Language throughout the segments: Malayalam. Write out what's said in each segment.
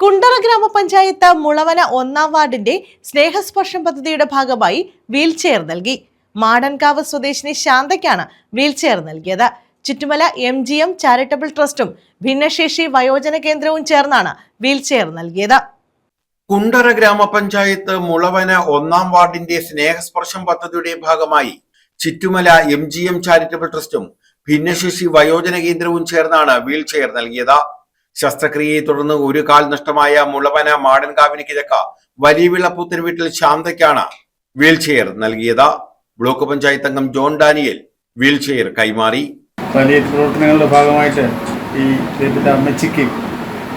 കുണ്ടറ ഗ്രാമപഞ്ചായത്ത് മുളവന 1-ാം വാർഡിന്റെ സ്നേഹസ്പർശം പദ്ധതിയുടെ ഭാഗമായി വീൽചെയർ നൽകി. മാടൻകാവ് സ്വദേശിനി ശാന്തയ്ക്കാണ് വീൽചെയർ നൽകിയത്. ചുറ്റുമല MGM ചാരിറ്റബിൾ ട്രസ്റ്റും ഭിന്നശേഷി വയോജന കേന്ദ്രവും ചേർന്നാണ് വീൽചെയർ നൽകിയത്. കുണ്ടറ ഗ്രാമപഞ്ചായത്ത് മുളവന 1-ാം വാർഡിന്റെ സ്നേഹസ്പർശം പദ്ധതിയുടെ ഭാഗമായി ചുറ്റുമല MGM ചാരിറ്റബിൾ ട്രസ്റ്റും ഭിന്നശേഷി വയോജന കേന്ദ്രവും ചേർന്നാണ് വീൽചെയർ നൽകിയത്. ശസ്ത്രക്രിയയെ തുടർന്ന് ഒരു കാൽ നഷ്ടമായ മുളവന മാടൻകാവിന് കിഴക്ക് വലിയ വിളപ്പൂത്തിന് വീട്ടിൽ ശാന്തയ്ക്കാണ് വീൽചെയർ നൽകിയത്. ബ്ലോക്ക് പഞ്ചായത്ത് അംഗം ജോൺ ഡാനിയൽ വീൽചെയർ കൈമാറി. വലിയ പ്രവർത്തനങ്ങളുടെ ഭാഗമായിട്ട് ഈ ദേവിയുടെ അമ്മച്ചിക്ക്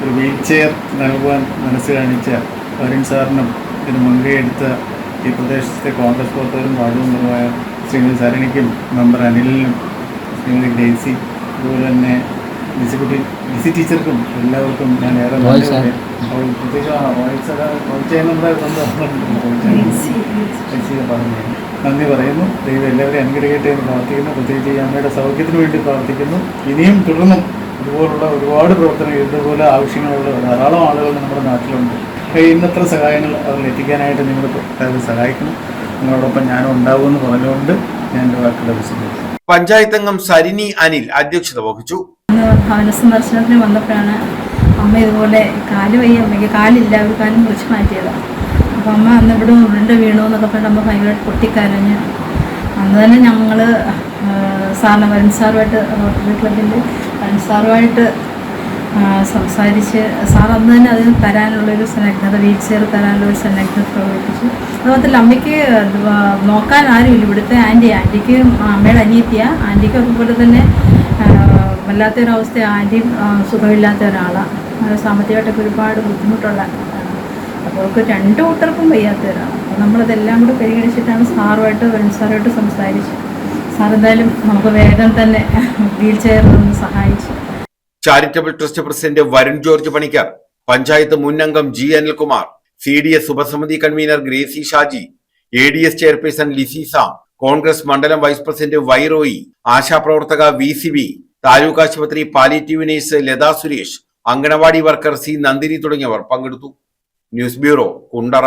ഒരു വീൽചെയർ നൽകുവാൻ മനസ്സ് കാണിച്ച വരൻ സാറിനും ഇതിന് മുൻകൈയെടുത്ത ഈ പ്രദേശത്തെ കോൺഗ്രസ് പ്രവർത്തകരും വാർഡ് മെമ്പറുമായ ശ്രീമതി സരണിക്കും മെമ്പർ അനിലിനും ശ്രീമതി ഡേസി അതുപോലെ തന്നെ ലിസി ടീച്ചർക്കും എല്ലാവർക്കും ഞാൻ ഏറെ നന്ദി പറയാം. നന്ദി പറയുന്നു. ദൈവം എല്ലാവരെയും അനുഗ്രഹിക്കട്ടെ എന്ന് പ്രാർത്ഥിക്കുന്നു. പ്രത്യേകിച്ച് ഈ അമ്മയുടെ സൗഖ്യത്തിന് വേണ്ടി പ്രാർത്ഥിക്കുന്നു. ഇനിയും തുടർന്നും ഇതുപോലുള്ള ഒരുപാട് പ്രവർത്തനങ്ങൾ, ഇതുപോലെ ആവശ്യങ്ങളുള്ള ധാരാളം ആളുകൾ നമ്മുടെ നാട്ടിലുണ്ട്. ഇന്നത്ര സഹായങ്ങൾ അവരിൽ എത്തിക്കാനായിട്ട് നിങ്ങൾ സഹായിക്കണം. നിങ്ങളോടൊപ്പം ഞാനും ഉണ്ടാവുമെന്ന് പറഞ്ഞുകൊണ്ട് ഞാൻ എൻ്റെ വാക്കുകൾ അവസാനിപ്പിക്കുന്നു. പഞ്ചായത്ത് അംഗം സരിനി അനിൽ അധ്യക്ഷത വഹിച്ചു. ഭവന സന്ദർശനത്തിന് വന്നപ്പോഴാണ് അമ്മ ഇതുപോലെ കാല് വയ്യ, അമ്മയ്ക്ക് കാലില്ല, ഒരു കാലം മുറിച്ച് മാറ്റിയതാണ്. അപ്പോൾ അമ്മ അന്ന് ഇവിടെ ഉരുണ്ട് വീണു എന്നൊക്കെ പറഞ്ഞിട്ട് അമ്മ ഭയങ്കരമായിട്ട് പൊട്ടിക്കരഞ്ഞ് അന്ന് തന്നെ ഞങ്ങൾ സാറിന് വരൻ സാറുമായിട്ട് റോട്ടറി ക്ലബിൻ്റെ വരൻ സാറുമായിട്ട് സംസാരിച്ച് സാർ അന്ന് തന്നെ അതിന് തരാനുള്ളൊരു സന്നദ്ധത, വീൽചെയർ തരാനുള്ളൊരു സന്നദ്ധത പ്രകടിപ്പിച്ചു. അതുപോലെ അമ്മയ്ക്ക് നോക്കാൻ ആരുമില്ല. ഇവിടുത്തെ ആൻറ്റിക്ക് അമ്മയുടെ അനിയത്തിയ ആൻറ്റിക്ക് അതുപോലെ തന്നെ വല്ലാത്തൊരവസ്ഥ. ആൻറ്റിയും സുഖമില്ലാത്ത ഒരാളാണ്. സാമ്പത്തികമായിട്ടൊക്കെ ഒരുപാട് ബുദ്ധിമുട്ടുള്ള ആളാണ്. അപ്പോൾ അവർക്ക് രണ്ടു കൂട്ടർക്കും വയ്യാത്ത ഒരാളാണ്. അപ്പോൾ നമ്മളതെല്ലാം കൂടെ പരിഗണിച്ചിട്ടാണ് സാറുമായിട്ട് വരൻ സാറുമായിട്ട് സംസാരിച്ചു. സാർ എന്തായാലും നമുക്ക് വേഗം തന്നെ വീൽചെയർ ഒന്ന് സഹായിച്ചു. Charitable trust president Varun George Panicker, panchayat മുൻ അംഗം G അനിൽകുമാർ, CDS ഉപസമിതി convenor Gracy Shaji, ADS chairperson Lissy Sam, Congress മണ്ഡലം വൈസ് പ്രസിഡന്റ് വൈ റോയി, ആശാപ്രവർത്തക VCB, താലൂക്ക് ആശുപത്രി palliative nurse Latha Suresh, anganwadi worker C Nandini തുടങ്ങിയവർ പങ്കെടുത്തു. News bureau, Kundara.